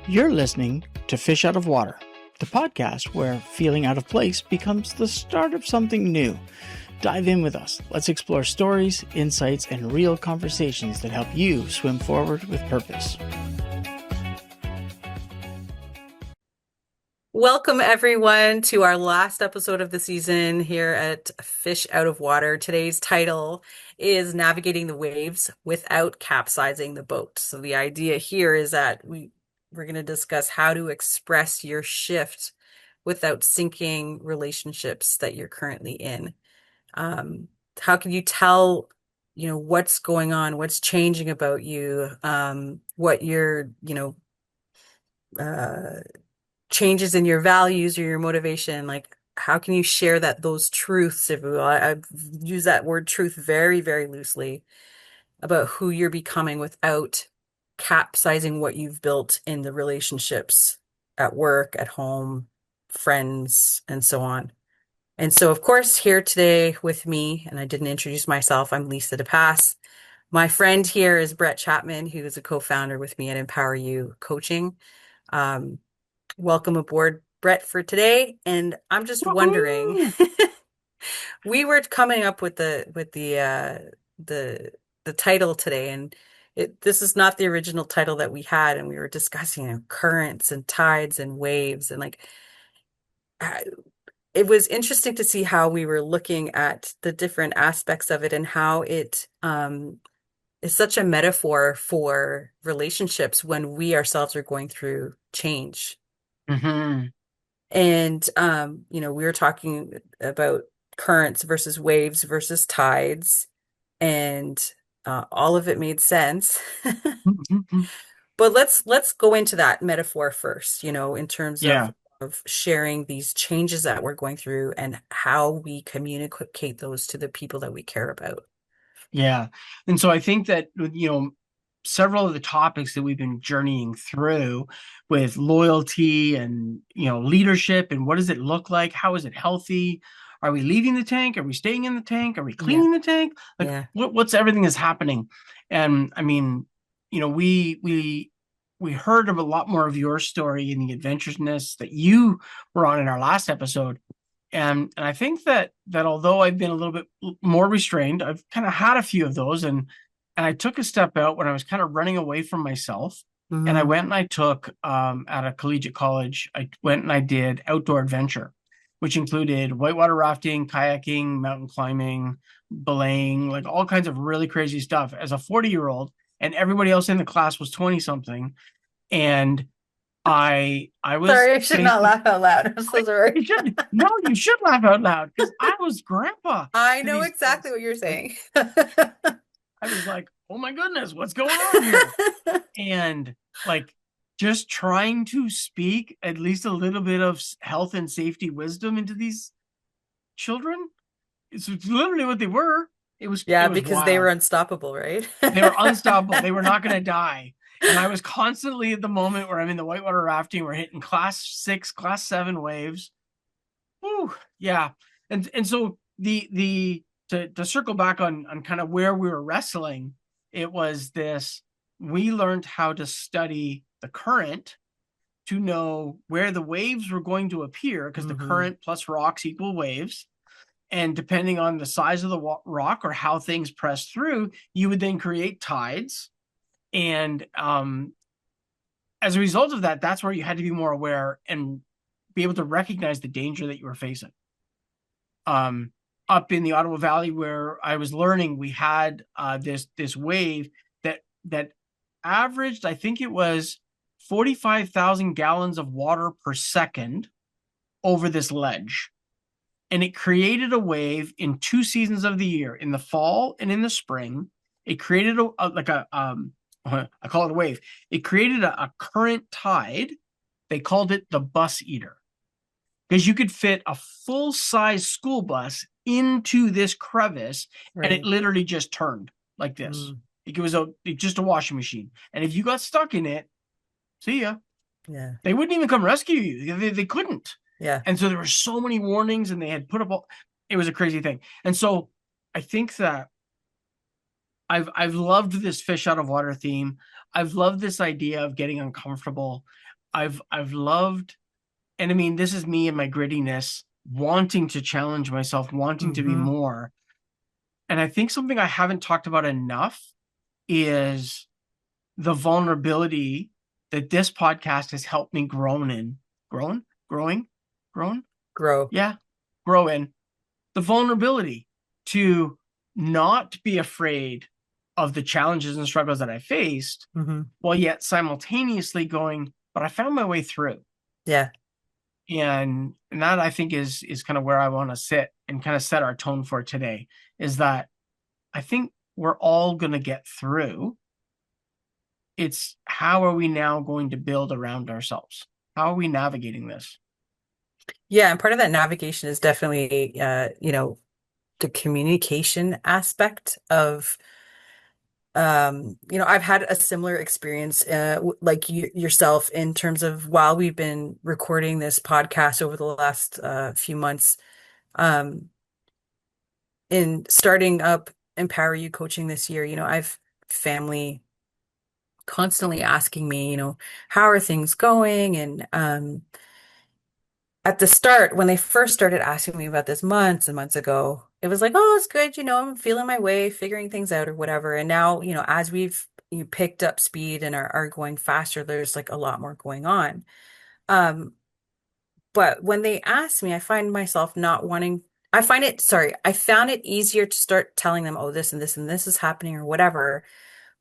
You're listening to Fish Out of Water, the podcast where feeling out of place becomes the start of something new. Dive in with us. Let's explore stories, insights, and real conversations that help you swim forward with purpose. Welcome, everyone, to our last episode of the season here at Fish Out of Water. Today's title is Navigating the Waves Without Capsizing the Boat. So the idea here is that we're going to discuss how to express your shift without sinking relationships that you're currently in. How can you tell, what's going on, what's changing about you, what your, changes in your values or your motivation, like how can you share those truths, if you will. I've used that word truth very, very loosely, about who you're becoming without capsizing what you've built in the relationships at work, at home, friends, and so on. And so, of course, here today with me, and I didn't introduce myself, I'm Lisa DePass. My friend here is Bret Chapman, who is a co-founder with me at Empower You Coaching. Welcome aboard, Bret, for today. And I'm just wondering, we were coming up with the title today, and this is not the original title that we had, and we were discussing currents and tides and waves, and it was interesting to see how we were looking at the different aspects of it and how it is such a metaphor for relationships when we ourselves are going through change. Mm-hmm. And, we were talking about currents versus waves versus tides, and all of it made sense. But let's go into that metaphor first, in terms Yeah. of sharing these changes that we're going through and how we communicate those to the people that we care about. Yeah. And so I think that, several of the topics that we've been journeying through with loyalty and, leadership and what does it look like? How is it healthy? Are we leaving the tank? Are we staying in the tank? Are we cleaning the tank? Like what's everything is happening? And I mean, we heard of a lot more of your story and the adventurousness that you were on in our last episode. And I think that although I've been a little bit more restrained, I've kind of had a few of those, and I took a step out when I was kind of running away from myself. Mm-hmm. And I went and I took at a collegiate college, I went and I did outdoor adventure, which included whitewater rafting, kayaking, mountain climbing, belaying, like all kinds of really crazy stuff as a 40-year-old, and everybody else in the class was 20 something. And I was sorry, I should not laugh out loud. I'm so sorry. You should laugh out loud, because I was grandpa. I know exactly what you're saying. I was like, oh my goodness, what's going on here? And just trying to speak at least a little bit of health and safety wisdom into these children. It's literally what they were. It was because wild. They were unstoppable, right? They were unstoppable. They were not going to die. And I was constantly at the moment where I'm in the whitewater rafting, we're hitting class 6, class 7 waves. Woo, yeah. And so to circle back on kind of where we were wrestling, it was this: we learned how to study the current to know where the waves were going to appear, because the current plus rocks equal waves. And depending on the size of the rock or how things press through, you would then create tides. And as a result of that, that's where you had to be more aware and be able to recognize the danger that you were facing. Up in the Ottawa Valley where I was learning, we had this wave that averaged, I think it was 45,000 gallons of water per second over this ledge. And it created a wave in 2 seasons of the year, in the fall and in the spring. It created I call it a wave. It created a current tide. They called it the bus eater, because you could fit a full-size school bus into this crevice, and it literally just turned like this. It was just a washing machine. And if you got stuck in it, see ya. Yeah. They wouldn't even come rescue you. They couldn't. Yeah. And so there were so many warnings, and they had put up it was a crazy thing. And so I think that I've loved this fish out of water theme. I've loved this idea of getting uncomfortable. I've loved, and I mean, this is me and my grittiness, wanting to challenge myself, wanting to be Hmm. more. And I think something I haven't talked about enough is the vulnerability that this podcast has helped me grown, growing, grown, Grow. yeah, grow in the vulnerability to not be afraid of the challenges and struggles that I faced, Hmm. while yet simultaneously going, but I found my way through. Yeah. And that I think is kind of where I want to sit and kind of set our tone for today, is that I think we're all going to get through. It's how are we now going to build around ourselves? How are we navigating this? Yeah, and part of that navigation is definitely the communication aspect of I've had a similar experience like yourself in terms of while we've been recording this podcast over the last few months um in starting up Empower You coaching this year, I've family constantly asking me, how are things going? And at the start, when they first started asking me about this months and months ago, it was like, oh, it's good, I'm feeling my way, figuring things out or whatever. And now, as we've picked up speed and are going faster, there's like a lot more going on. Um, but when they ask me, I find myself not wanting, I found it easier to start telling them, oh, this and this and this is happening or whatever.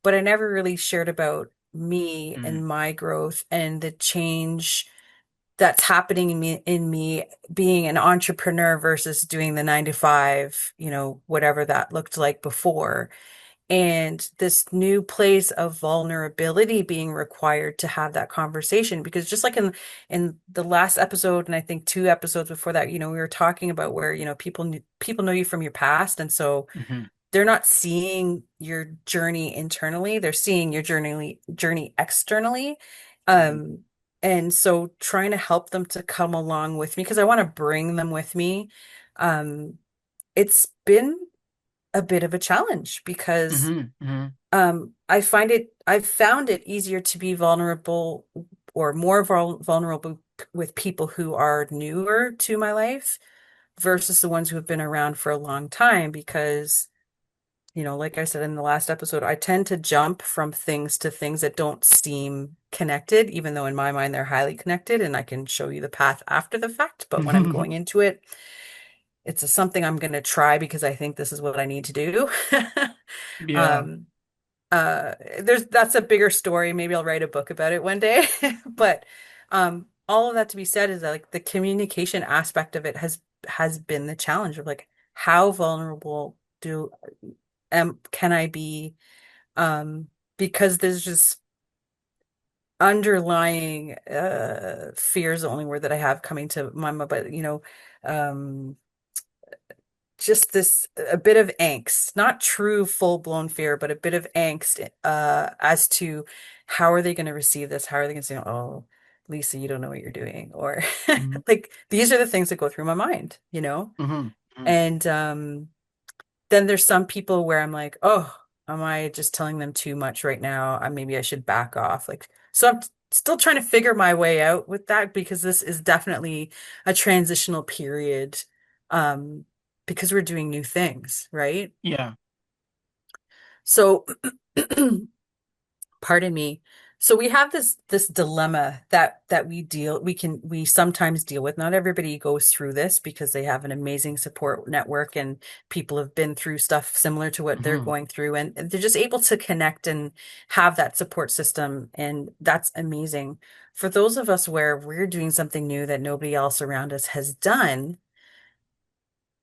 But I never really shared about me Mm, and my growth and the change that's happening in me being an entrepreneur versus doing the 9 to 5, whatever that looked like before. And this new place of vulnerability being required to have that conversation. Because just like in the last episode, and I think 2 episodes before that, we were talking about where, people know you from your past. And so mhm, they're not seeing your journey internally, they're seeing your journey externally. mhm, Um, and so trying to help them to come along with me because I want to bring them with me. Um, it's been a bit of a challenge because mhm, mhm, I've found it easier to be vulnerable or more vulnerable with people who are newer to my life versus the ones who have been around for a long time because like I said in the last episode, I tend to jump from things to things that don't seem connected, even though in my mind they're highly connected and I can show you the path after the fact. But when I'm mhm. going into it, something I'm going to try because I think this is what I need to do. Yeah. Um, that's a bigger story. Maybe I'll write a book about it one day. But all of that to be said is that like the communication aspect of it has been the challenge of like how vulnerable do can I be? Because there's just underlying fear is the only word that I have coming to my mind, but um just this a bit of angst, not true full-blown fear, but a bit of angst as to how are they going to receive this? How are they going to say, oh, Lisa, you don't know what you're doing? Or Mhm, like these are the things that go through my mind, mhm, mhm. And then there's some people where I'm like, oh, am I just telling them too much right now? Maybe I should back off. Like, so I'm still trying to figure my way out with that because this is definitely a transitional period, um, because we're doing new things, right? Yeah. So pardon me. So we have this dilemma that we sometimes deal with. Not everybody goes through this because they have an amazing support network and people have been through stuff similar to what they're Mhm. going through and they're just able to connect and have that support system and that's amazing. For those of us where we're doing something new that nobody else around us has done,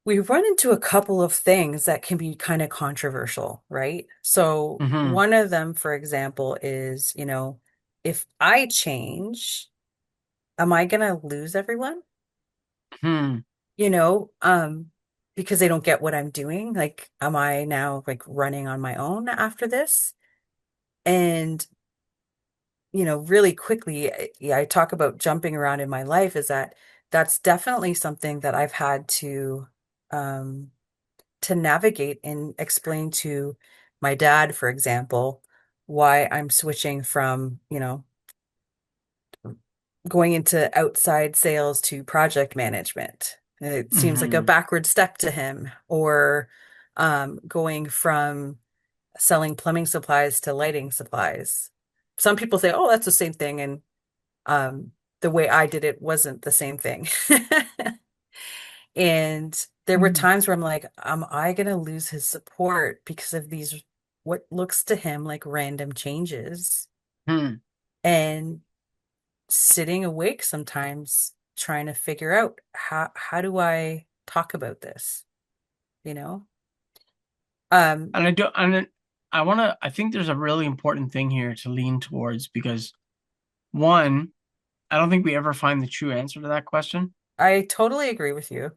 we run into a couple of things that can be kind of controversial, right? So, Mhm. one of them, for example, is, if I change, am I gonna lose everyone? Mhm. You know, um, because they don't get what I'm doing. Like, am I now like running on my own after this? And, really quickly, yeah, I talk about jumping around in my life is that that's definitely something that I've had um to navigate and explain to my dad, for example, why I'm switching from, going into outside sales to project management. It seems like a Hmm. backward step to him, or going from selling plumbing supplies to lighting supplies. Some people say, "Oh, that's the same thing," and um, the way I did it wasn't the same thing. And there were Hmm. times where I'm like, am I gonna lose his support because of these what looks to him like random changes? Hmm. And sitting awake sometimes trying to figure out how do I talk about this, you know? Um, And I do, and I want to, I think there's a really important thing here to lean towards because one, I don't think we ever find the true answer to that question. I totally agree with you.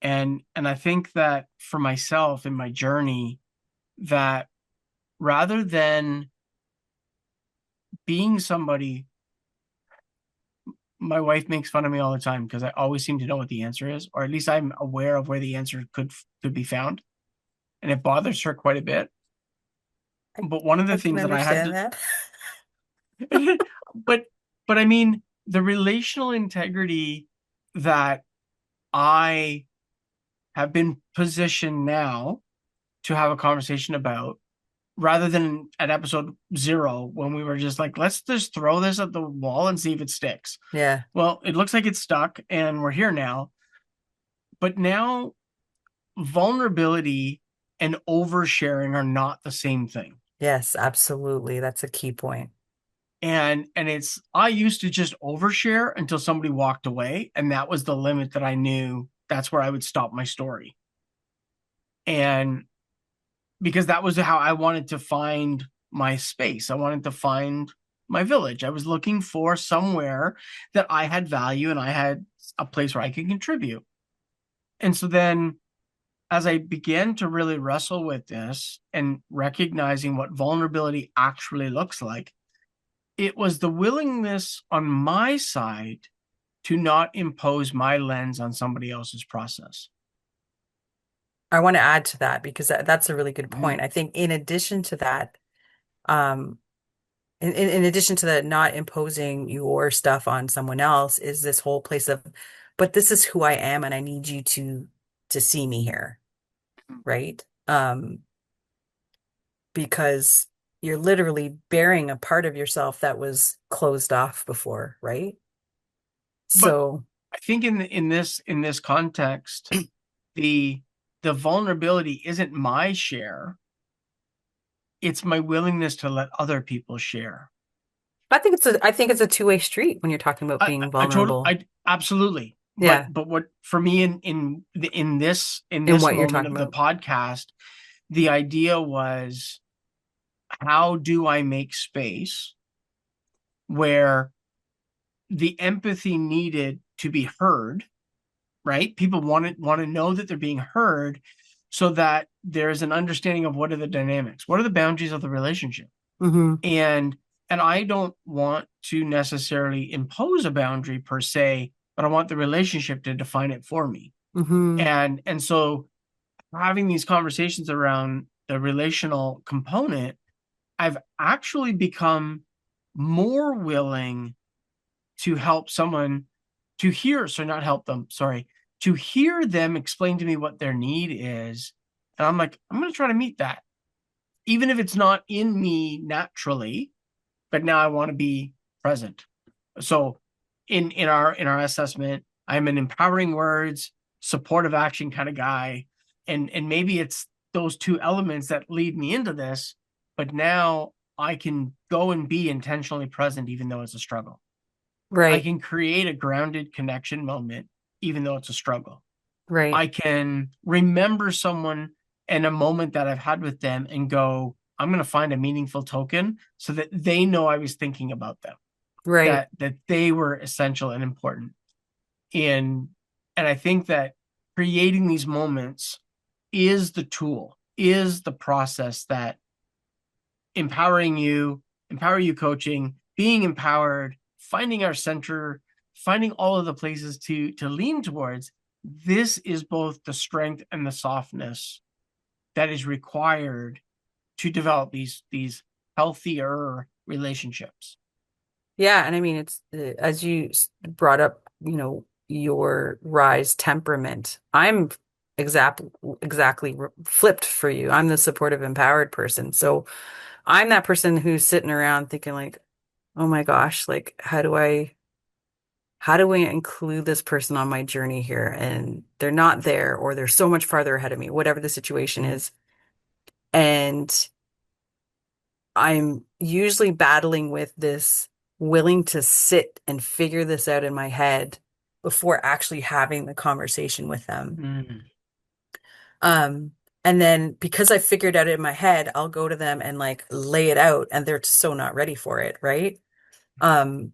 And I think that for myself in my journey, that rather than being somebody, my wife makes fun of me all the time because I always seem to know what the answer is, or at least I'm aware of where the answer could be found, and it bothers her quite a bit. I, But one of the I can things that I had understand to, that. but but I mean the relational integrity that I have been positioned now to have a conversation about rather than at episode 0 when we were just like, let's just throw this at the wall and see if it sticks. Yeah. Well, it looks like it's stuck and we're here now. But now vulnerability and oversharing are not the same thing. Yes, absolutely. That's a key point. And it's I used to just overshare until somebody walked away, and that was the limit that I knew that's where I would stop my story. And because that was how I wanted to find my space. I wanted to find my village. I was looking for somewhere that I had value and I had a place where I could contribute. And so then as I began to really wrestle with this and recognizing what vulnerability actually looks like, it was the willingness on my side to not impose my lens on somebody else's process. I want to add to that because that's a really good point. Mhm. I think in addition to that, um, in addition to the not imposing your stuff on someone else, is this whole place of, but this is who I am and I need you to see me here, right? Because you're literally bearing a part of yourself that was closed off before, right? But So, I think in this context, the the vulnerability isn't my share, it's my willingness to let other people share. I think it's a two-way street when you're talking about being vulnerable. I absolutely. Yeah, But what for me in in this what you're moment talking of the about. podcast, the idea was how do I make space where the empathy needed to be heard, right? People want to know that they're being heard so that there's an understanding of what are the dynamics, what are the boundaries of the relationship. Hmm. And and I don't want to necessarily impose a boundary per se, but I want the relationship to define it for me. Hmm. And so having these conversations around the relational component, I've actually become more willing to help someone to hear, so not help them, sorry, to hear them explain to me what their need is. And I'm like, I'm going to try to meet that, even if it's not in me naturally, but now I want to be present. So in our assessment, I'm an empowering words, supportive action kind of guy. And maybe it's those two elements that lead me into this, but now I can go and be intentionally present even though it's a struggle. I Right, can create a grounded connection moment, even though it's a struggle. right, I can remember someone and a moment that I've had with them and go, I'm going to find a meaningful token so that they know I was thinking about them, right, that they were essential and important. In and I think that creating these moments is the tool, is the process that empower you coaching, being empowered, finding our center, finding all of the places to lean towards. This is both the strength and the softness that is required to develop these healthier relationships. Yeah, and I mean it's as you brought up, your rise temperament. I'm exact exactly flipped for you. I'm the supportive, empowered person. So I'm that person who's sitting around thinking like, "Oh my gosh, like how do we include this person on my journey here?" And they're not there, or they're so much farther ahead of me, whatever the situation is. And I'm usually battling with this willing to sit and figure this out in my head before actually having the conversation with them. Mm. Um, and then because I figured out in my head, I'll go to them and like lay it out, and they're so not ready for it, right? Um,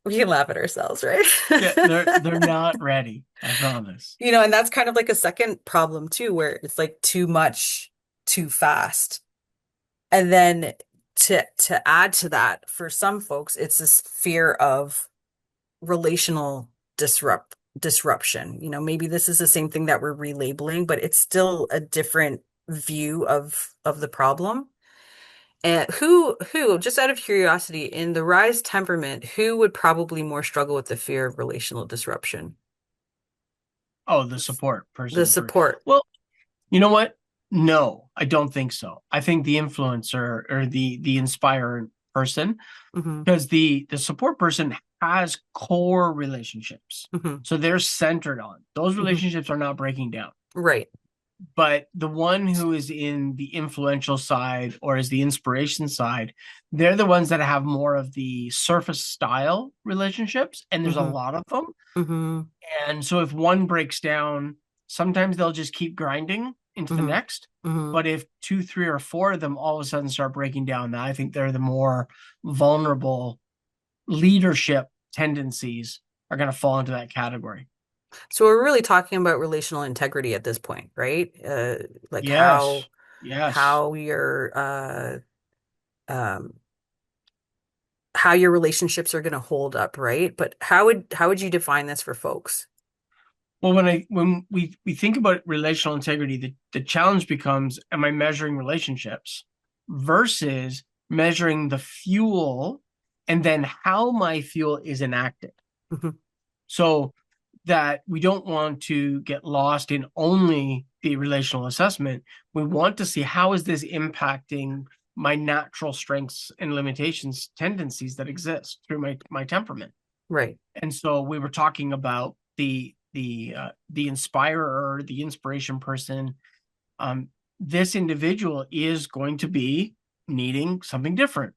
we can laugh at ourselves, right? Yeah, they're not ready, I promise. And that's kind of like a second problem too, where it's like too much, too fast. And then to add to that, for some folks, it's this fear of relational disruption. Maybe this is the same thing that we're relabeling, but it's still a different view of the problem. And who, just out of curiosity, in the rise temperament, who would probably more struggle with the fear of relational disruption? Oh, the support The person. support. Well, you know what? No, I don't think so. I think the influencer or the inspired person, Hmm. because the support person has core relationships. Hmm. So they're centered on those Hmm. relationships are not breaking down. Right. But the one who is in the influential side or is the inspiration side, they're the ones that have more of the surface style relationships, and there's a Hmm. lot of them. Hmm. And so if one breaks down, sometimes they'll just keep grinding into the Hmm. next. Hmm. But if two, three, or four of them all of a sudden start breaking down, I think they're the more vulnerable leadership tendencies are going to fall into that category. So we're really talking about relational integrity at this point, right? Like how Yes. Yes. how your um how your relationships are going to hold up, right? But how would you define this for folks? Well, when we think about relational integrity, the challenge becomes, am I measuring relationships versus measuring the fuel and then how my fuel is enacted? Hmm. So that we don't want to get lost in only the relational assessment. We want to see how is this impacting my natural strengths and limitations, tendencies that exist through my temperament. Right. And so we were talking about the inspirer, the inspiration person. Um, this individual is going to be needing something different.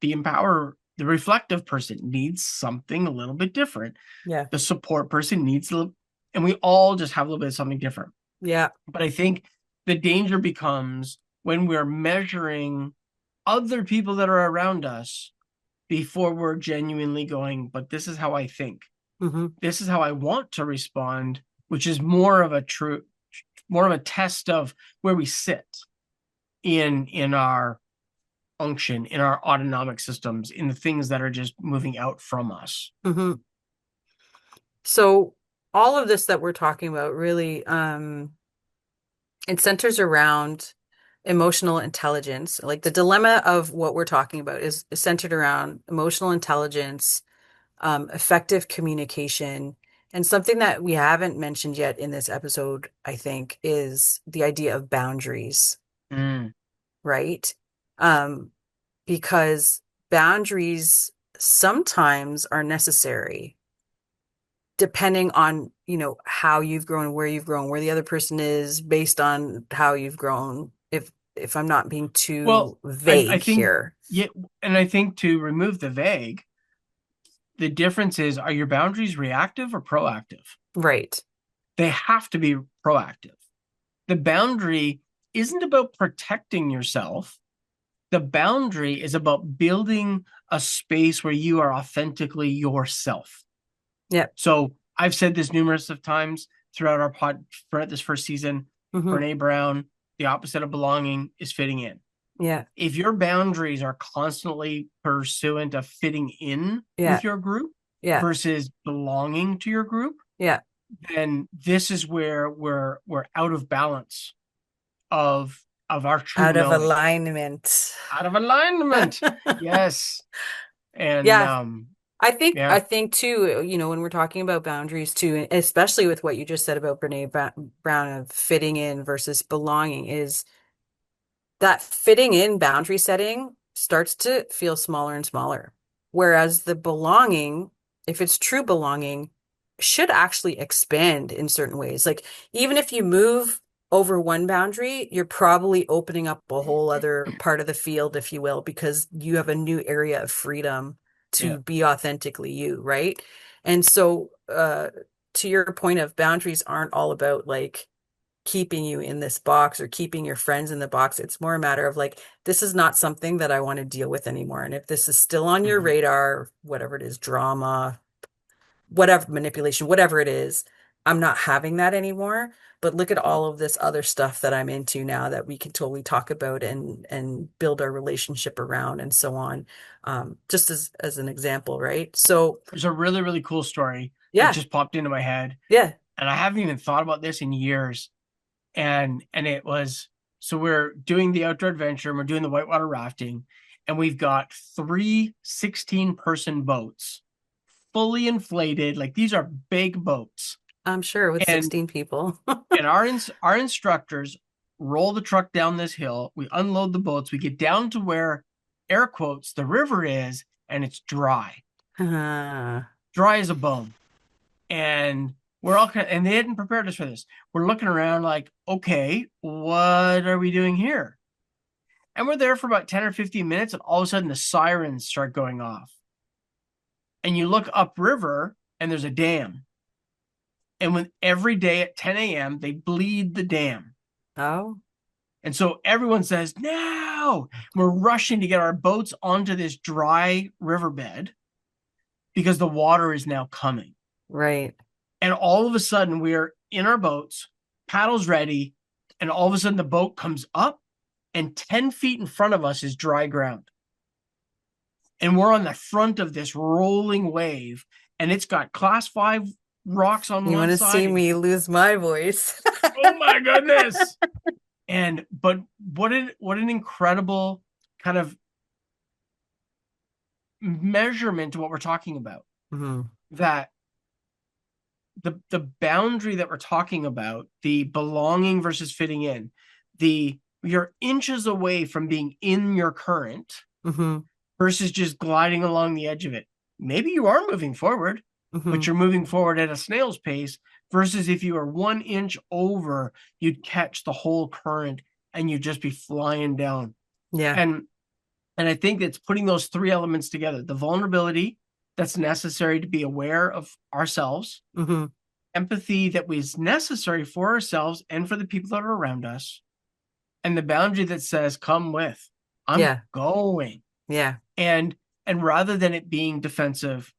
The empower, the reflective person needs something a little bit different. Yeah. The support person needs a little, and we all just have a little bit of something different. Yeah. But I think the danger becomes when we're measuring other people that are around us before we're genuinely going, but this is how I think. Hmm. This is how I want to respond, which is more of a test of where we sit in our function, in our autonomic systems, in the things that are just moving out from us. Hmm. So all of this that we're talking about really it centers around emotional intelligence. Like the dilemma of what we're talking about is centered around emotional intelligence, effective communication, and something that we haven't mentioned yet in this episode, I think, is the idea of boundaries, Mm. right? Um, because boundaries sometimes are necessary depending on, how you've grown, where the other person is based on how you've grown. If I'm not being Well, too I vague think, here. yeah, and I think to remove the vague, the difference is, are your boundaries reactive or proactive? Right. They have to be proactive. The boundary isn't about protecting yourself. The boundary is about building a space where you are authentically yourself. Yep. So I've said this numerous of times throughout our throughout this first season. Hmm. Brene Brown, the opposite of belonging is fitting in. Yeah. If your boundaries are constantly pursuant of fitting in Yeah. with your group Yeah. versus belonging to your group, Yeah. then this is where we're out of balance of of our true Out of knowing, alignment. out of alignment. Yes. And Yeah, I yeah, think too, when we're talking about boundaries too, and especially with what you just said about Brown of fitting in versus belonging, is that fitting in boundary setting starts to feel smaller and smaller. Whereas the belonging, if it's true belonging, should actually expand in certain ways. Like even if you move over one boundary, you're probably opening up a whole other part of the field, if you will, because you have a new area of freedom yeah. to be authentically you, right? And so, to your point of boundaries aren't all about like keeping you in this box or keeping your friends in the box. It's more a matter of like, this is not something that I want to deal with anymore. And if this is still on your Hmm. radar, whatever it is, drama, whatever, manipulation, whatever it is, I'm not having that anymore. But look at all of this other stuff that I'm into now that we can totally talk about and build our relationship around and so on. Just as an example, right? So There's a really, really cool story that yeah, just popped into my head, yeah, and I haven't even thought about this in years. And it was, so we're doing the outdoor adventure and we're doing the whitewater rafting, and we've got three 16-person boats, fully inflated. Like these are big boats. I'm sure with And 16 people. our instructors roll the truck down this hill. We unload the boats. We get down to where, air quotes, the river is, and it's dry as a bone. And we're all kind of, and they hadn't prepared us for this. We're looking around like, okay, what are we doing here? And we're there for about 10 or 15 minutes, and all of a sudden the sirens start going off. And you look upriver, and there's a dam. And when every day at 10 a.m., they bleed the dam. Oh, And so everyone says, no, we're rushing to get our boats onto this dry riverbed because the water is now coming. right. And all of a sudden, we're in our boats, paddles ready, and all of a sudden the boat comes up, and 10 feet in front of us is dry ground. And we're on the front of this rolling wave, and it's got class 5 rocks on You one want to side. see me lose my voice? Oh my goodness. And but what an incredible kind of measurement to what we're talking about. Hmm. That the boundary that we're talking about, the belonging versus fitting in, the you're inches away from being in your current Hmm. versus just gliding along the edge of it. Maybe you are moving forward, but Hmm. you're moving forward at a snail's pace, versus if you are 1 inch over, you'd catch the whole current and you'd just be flying down. Yeah. And and I think it's putting those three elements together: the vulnerability that's necessary to be aware of ourselves, Hmm. empathy that was necessary for ourselves and for the people that are around us, and the boundary that says, come with, I'm Yeah. going. Yeah. And rather than it being defensive,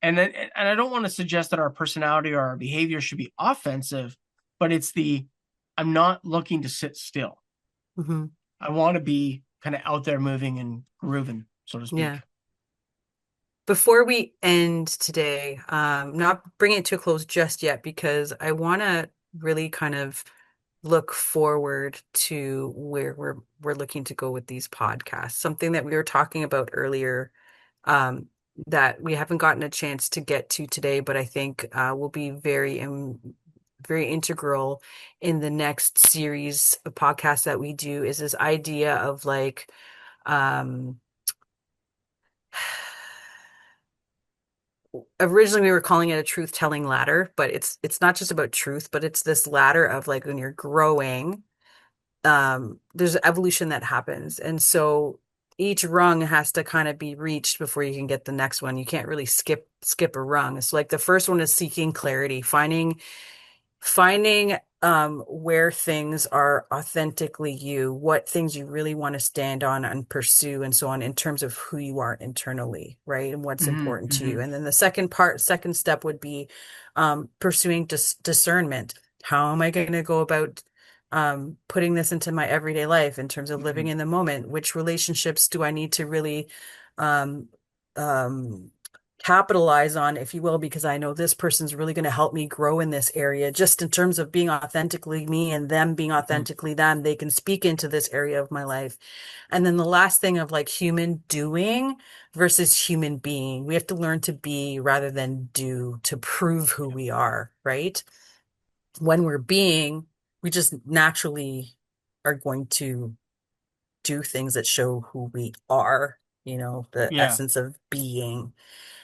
and I don't want to suggest that our personality or our behavior should be offensive, but it's the, I'm not looking to sit still. Hmm. I want to be kind of out there moving and grooving, so to Yeah. speak. Before we end today, not bring it to a close just yet because I want to really kind of look forward to where we're looking to go with these podcasts. Something that we were talking about earlier, um, that we haven't gotten a chance to get to today, but I think will be very integral in the next series of podcasts that we do is this idea of like um originally we were calling it a truth telling ladder, but it's not just about truth, but it's this ladder of like when you're growing, there's evolution that happens. And so each rung has to kind of be reached before you can get the next one. You can't really skip a rung. So like the first one is seeking clarity, finding where things are authentically you, what things you really want to stand on and pursue and so on in terms of who you are internally, right? And what's Mm-hmm, important to you. mm-hmm, And then the second step would be pursuing discernment. How am I going to go about putting this into my everyday life in terms of living mm-hmm, in the moment? Which relationships do I need to really um, um, capitalize on, if you will, because I know this person's really going to help me grow in this area, just in terms of being authentically me and them being Mhm. authentically them. They can speak into this area of my life. And then the last thing of like human doing versus human being. We have to learn to be rather than do to prove who we are, right? When we're being, we just naturally are going to do things that show who we are, the Yeah. essence of being.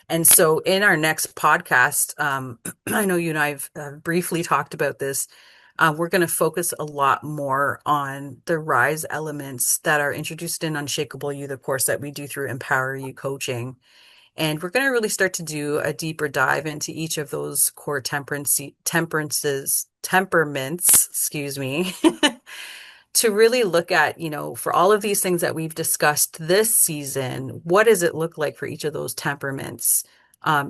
And so in our next podcast, I know you and I've briefly talked about this. We're going to focus a lot more on the rise elements that are introduced in Unshakable You, the course that we do through Empower You coaching. And we're going to really start to do a deeper dive into each of those core temperaments, excuse me, to really look at, for all of these things that we've discussed this season, what does it look like for each of those temperaments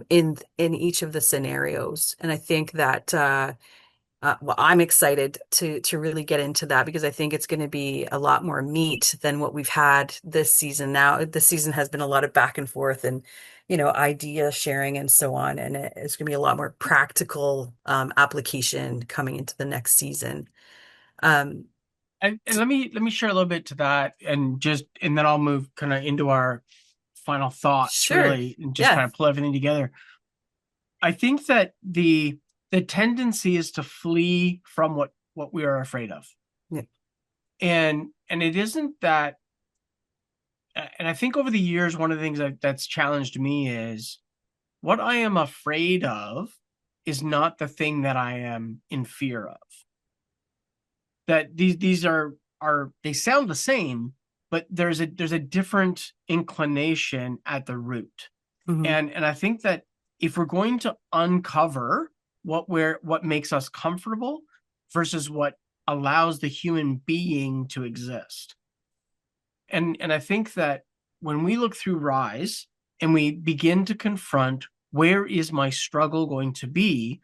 in each of the scenarios? And I think that well, I'm excited to really get into that because I think it's going to be a lot more meat than what we've had this season. Now, this season has been a lot of back and forth and idea sharing and so on, and it's going to be a lot more practical application coming into the next season. Um, And let me share a little bit to that, and then I'll move kind of into our final thoughts, sure, really, and just yeah, kind of pull everything together. I think that the tendency is to flee from what we are afraid of. yeah, And it isn't that, and I think over the years, one of the things that's challenged me is what I am afraid of is not the thing that I am in fear of. That these are they sound the same, but there's a different inclination at the root. hmm And I think that if we're going to uncover what makes us comfortable versus what allows the human being to exist. And I think that when we look through Rise and we begin to confront where is my struggle going to be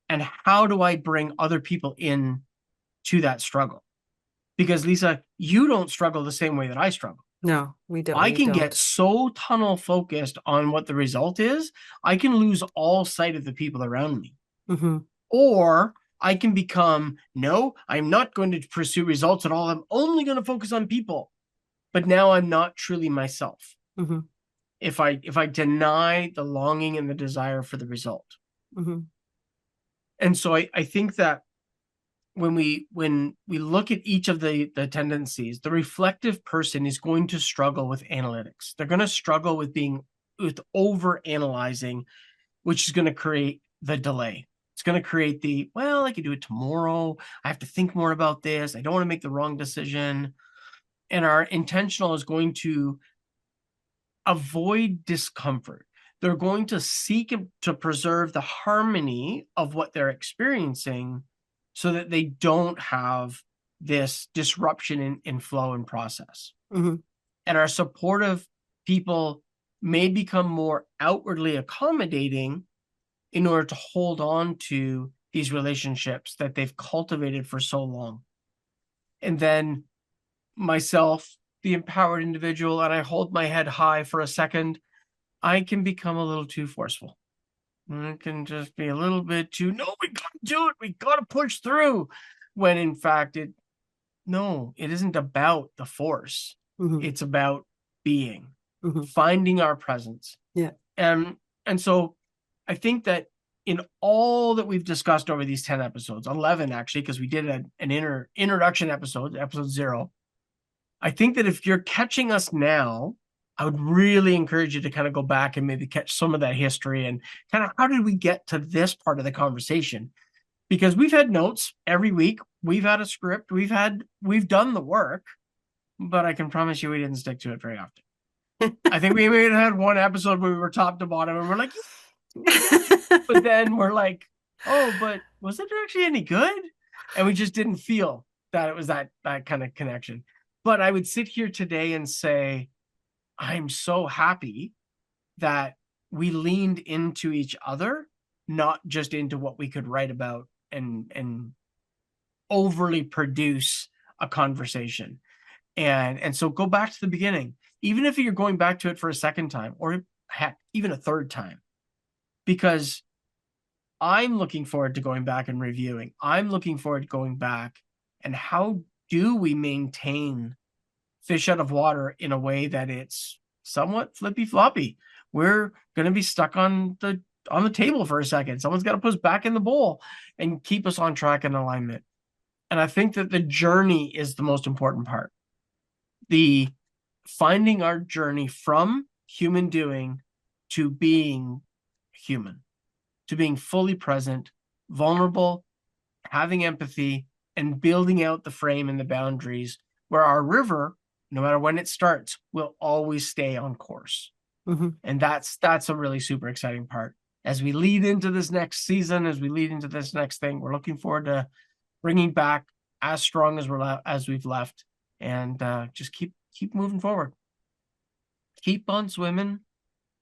and how do I bring other people in to that struggle? Because Lisa, you don't struggle the same way that I struggle. no, we don't, I we can get don't. so tunnel focused on what the result is, I can lose all sight of the people around me. hmm Or I can become, no, I'm not going to pursue results at all. I'm only going to focus on people. But now I'm not truly myself hmm if I deny the longing and the desire for the result. hmm And so I think that when we look at each of the tendencies, the reflective person is going to struggle with analytics. They're going to struggle with over analyzing, which is going to create the delay. It's going to create I could do it tomorrow. I have to think more about this. I don't want to make the wrong decision. And our intentional is going to avoid discomfort. They're going to seek to preserve the harmony of what they're experiencing so that they don't have this disruption in flow and process. hmm And our supportive people may become more outwardly accommodating in order to hold on to these relationships that they've cultivated for so long. And then myself, the empowered individual, and I hold my head high for a second, I can become a little too forceful. I can just be a little bit too, no, we gotta do it. We gotta push through. When in fact, no, it isn't about the force. hmm It's about being, hmm finding our presence. Yeah. And, and so I think that in all that we've discussed over these 10 episodes, 11 actually, because we did an introduction episode 0. I think that if you're catching us now, I would really encourage you to kind of go back and maybe catch some of that history and kind of how did we get to this part of the conversation? Because we've had notes every week, we've had a script, we've done the work, but I can promise you we didn't stick to it very often. I think we may have had one episode where we were top to bottom and we're like, but then we're like, oh, but was it actually any good? And we just didn't feel that it was that kind of connection. But I would sit here today and say, I'm so happy that we leaned into each other, not just into what we could write about and overly produce a conversation. And so go back to the beginning. Even if you're going back to it for a second time, or heck, even a third time, because I'm looking forward to going back and reviewing. I'm looking forward to going back and how do we maintain fish out of water in a way that it's somewhat flippy floppy. We're going to be stuck on the table for a second. Someone's got to put us back in the bowl and keep us on track and alignment. And I think that the journey is the most important part. The finding our journey from human doing to being human, to being fully present, vulnerable, having empathy, and building out the frame and the boundaries where our river, no matter when it starts, will always stay on course. Hmm. And that's a really super exciting part. As we lead into this next season, as we lead into this next thing, we're looking forward to bringing back as strong as as we've left, and just keep moving forward. Keep on swimming,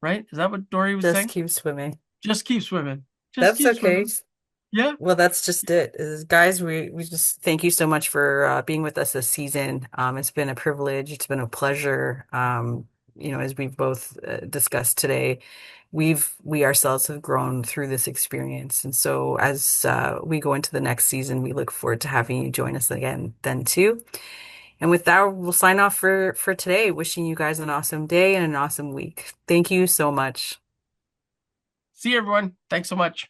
right? Is that what Dory was Just saying? keep swimming. Just keep swimming. Just That's keep okay. swimming. Yeah. Well, that's just it. Guys, we just thank you so much for being with us this season. It's been a privilege. It's been a pleasure. As we've both discussed today, we ourselves have grown through this experience. And so as we go into the next season, we look forward to having you join us again then too. And with that, we'll sign off for today, wishing you guys an awesome day and an awesome week. Thank you so much. See you, everyone. Thanks so much.